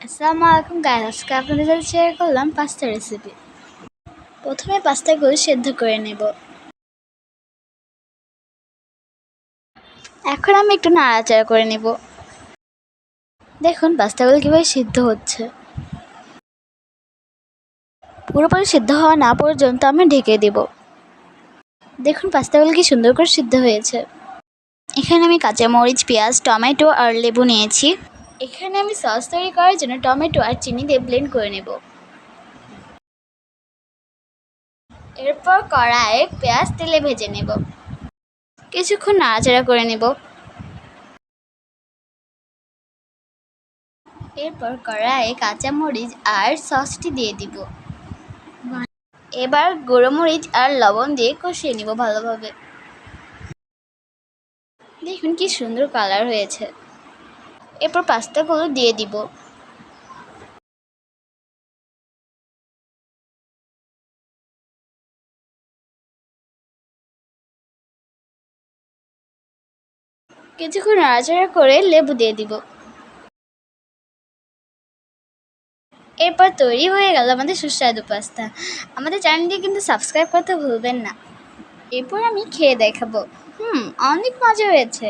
আসসালামু আলাইকুম গাইস, আজকে আপনাদের সাথে শেয়ার করলাম পাস্তা রেসিপি। প্রথমে পাস্তাগুলো সেদ্ধ করে নেব। এখন আমি একটু নাড়াচাড়া করে নেব। দেখুন পাস্তাগুলো কীভাবে সিদ্ধ হচ্ছে। পুরোপুরি সিদ্ধ হওয়া না পর্যন্ত আমি ঢেকে দেব। দেখুন পাস্তাগুলো কি সুন্দর করে সিদ্ধ হয়েছে। এখানে আমি কাঁচামরিচ, পেঁয়াজ, টমেটো আর লেবু নিয়েছি। এখানে আমি সস তৈরি করার জন্য টমেটো আর চিনি দিয়ে ব্লেন্ড করে নেব। এরপর কড়াইয়ে পেঁয়াজ তেলে ভেজে নেব। কিছুক্ষণ নাড়াচাড়া করে নেব। এরপর কড়াইয়ে কাঁচামরিচ আর সসটি দিয়ে দিব। এবার গুঁড়োমরিচ আর লবণ দিয়ে কষিয়ে নিব ভালোভাবে। দেখুন কি সুন্দর কালার হয়েছে। এরপর পাস্তাগুলো দিয়ে দিব। কিছুক্ষণ নাড়াচাড়া করে লেবু দিয়ে দিব। এরপর তৈরি হয়ে গেল আমাদের সুস্বাদু পাস্তা। আমাদের চ্যানেলটি কিন্তু সাবস্ক্রাইব করতে ভুলবেন না। এরপর আমি খেয়ে দেখাবো। অনেক মজা হয়েছে।